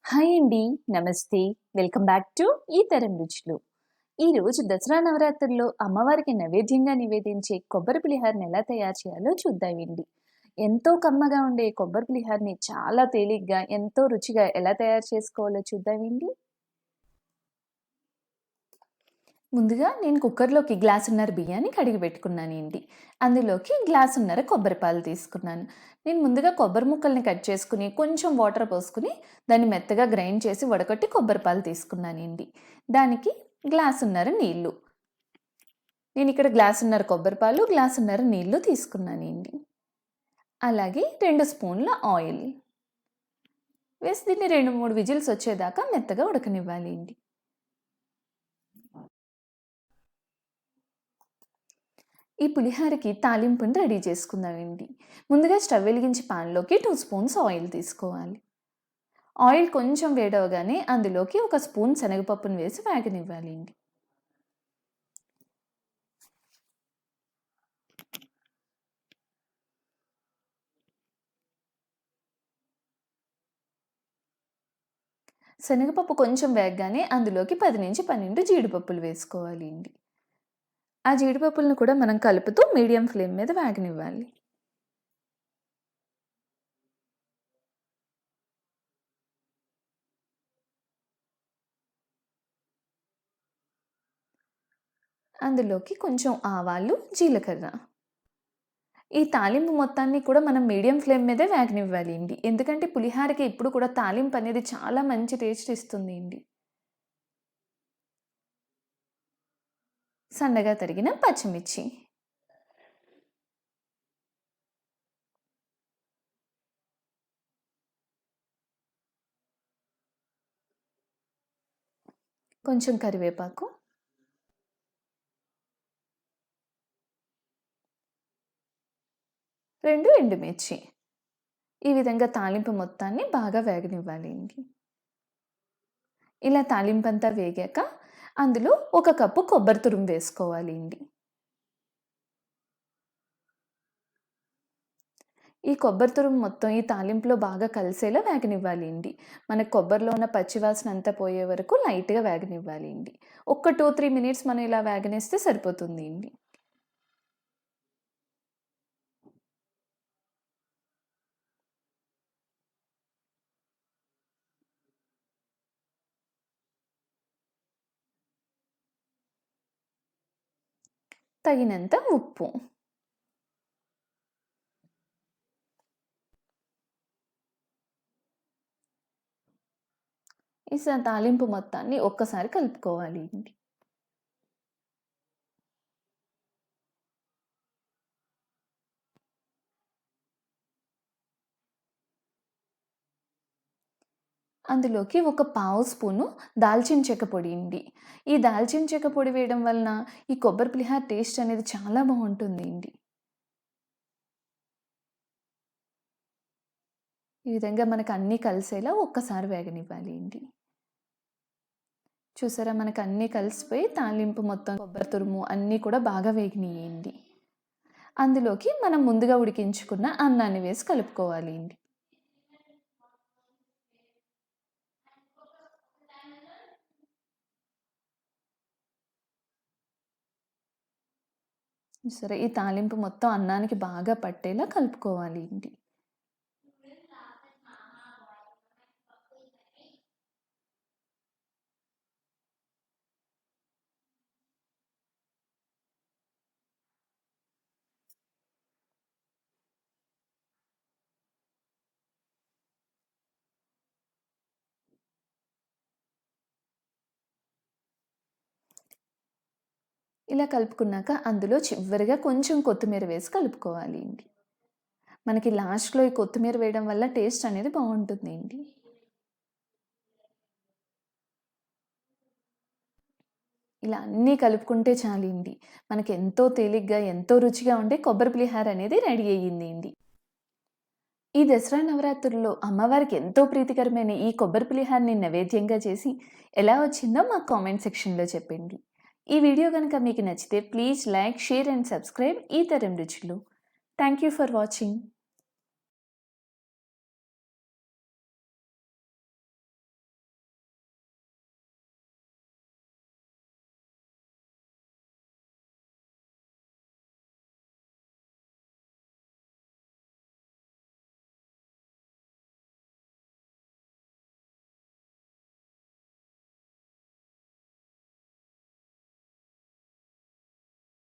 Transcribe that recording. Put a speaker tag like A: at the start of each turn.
A: Hi అండి, నమస్తే. Welcome back to ఈతరం రుచులు. ఈరోజు దసరా నవరాత్రుల్లో అమ్మవారికి నైవేద్యంగా నివేదించే కొబ్బరి పులిహోరని ఎలా తయారు చేయాలో చూద్దామండి. ఎంతో కమ్మగా ఉండే కొబ్బరి పులిహోరని చాలా తేలిగ్గా, ఎంతో రుచిగా ఎలా తయారు చేసుకోవాలో చూద్దామండి. ముందుగా నేను కుక్కర్లోకి గ్లాసున్నర బియ్యాన్ని కడిగి పెట్టుకున్నానండి. అందులోకి గ్లాసున్నర కొబ్బరి పాలు తీసుకున్నాను. నేను ముందుగా కొబ్బరి ముక్కల్ని కట్ చేసుకుని కొంచెం వాటర్ పోసుకుని దాన్ని మెత్తగా గ్రైండ్ చేసి వడకట్టి కొబ్బరి పాలు తీసుకున్నానండి. దానికి గ్లాసున్నర నీళ్ళు. నేను ఇక్కడ గ్లాసున్నర కొబ్బరి పాలు, గ్లాసున్నర నీళ్ళు తీసుకున్నానండి. అలాగే 2 స్పూన్ల ఆయిల్ వేసి దీన్ని 2-3 విజిల్స్ వచ్చేదాకా మెత్తగా ఉడకనివ్వాలి అండి. ఈ పులిహోరకి తాలింపుని రెడీ చేసుకుందామండి. ముందుగా స్టవ్ వెలిగించి పాన్లోకి 2 స్పూన్స్ ఆయిల్ తీసుకోవాలి. ఆయిల్ కొంచెం వేడవగానే అందులోకి 1 స్పూన్ శనగపప్పును వేసి వేగనివ్వాలి అండి. శనగపప్పు కొంచెం వేగగానే అందులోకి 10-12 జీడిపప్పులు వేసుకోవాలి అండి. ఆ జీడిపప్పులను కూడా మనం కలుపుతూ మీడియం ఫ్లేమ్ మీద వేగనివ్వాలి. అందులోకి కొంచెం ఆవాలు, జీలకర్ర. ఈ తాలింపు మొత్తాన్ని కూడా మనం మీడియం ఫ్లేమ్ మీదే వేగనివ్వాలి అండి. ఎందుకంటే పులిహోరకి ఇప్పుడు కూడా తాలింపు అనేది చాలా మంచి టేస్ట్ ఇస్తుంది అండి. సన్నగా తరిగిన పచ్చిమిర్చి, కొంచెం కరివేపాకు, 2 ఎండుమిర్చి. ఈ విధంగా తాలింపు మొత్తాన్ని బాగా వేగనివ్వాలి అండి. ఇలా తాలింపంతా వేగాక అందులో 1 కప్పు కొబ్బరి తురుము వేసుకోవాలి అండి. ఈ కొబ్బరి తురుము మొత్తం ఈ తాలింపులో బాగా కలిసేలా వేగనివ్వాలి అండి. మనకు కొబ్బరిలో ఉన్న పచ్చివాసన అంతా పోయే వరకు లైట్‌గా వేగనివ్వాలి అండి. ఒక్క 2-3 మినిట్స్ మనం ఇలా వేగనిస్తే సరిపోతుంది అండి. తగినంత ఉప్పు. ఈ తాలింపు మొత్తాన్ని ఒక్కసారి కలుపుకోవాలి అండి. అందులోకి 1/2 స్పూను దాల్చిన చెక్క పొడి అండి. ఈ దాల్చిన చెక్క పొడి వేయడం వలన ఈ కొబ్బరి పులిహోర టేస్ట్ అనేది చాలా బావుంటుంది అండి. ఈ విధంగా మనకు అన్నీ కలిసేలా ఒక్కసారి వేగనివ్వాలి అండి. చూసారా, మనకు అన్నీ కలిసిపోయి తాలింపు మొత్తం కొబ్బరి తురుము అన్నీ కూడా బాగా వేగినాయండి. అందులోకి మనం ముందుగా ఉడికించుకున్న అన్నాన్ని వేసి కలుపుకోవాలి అండి. సరే, ఈ తాలింపు మొత్తం అన్నానికి బాగా పట్టేలా కలుపుకోవాలి అండి. ఇలా కలుపుకున్నాక అందులో చివరిగా కొంచెం కొత్తిమీర వేసి కలుపుకోవాలి అండి. మనకి లాస్ట్‌లో ఈ కొత్తిమీర వేయడం వల్ల టేస్ట్ అనేది బావుంటుంది అండి. ఇలా అన్నీ కలుపుకుంటే చాలండి. మనకి ఎంతో తేలిగ్గా, ఎంతో రుచిగా ఉండే కొబ్బరి పులిహోర అనేది రెడీ అయ్యిందండి. ఈ దసరా నవరాత్రుల్లో అమ్మవారికి ఎంతో ప్రీతికరమైన ఈ కొబ్బరి పులిహోరని నైవేద్యంగా చేసి ఎలా వచ్చిందో మాకు కామెంట్ సెక్షన్‌లో చెప్పండి. ఈ వీడియో గనుక మీకు నచ్చితే please like, share and subscribe ఈతరం రుచులు. Thank you for watching.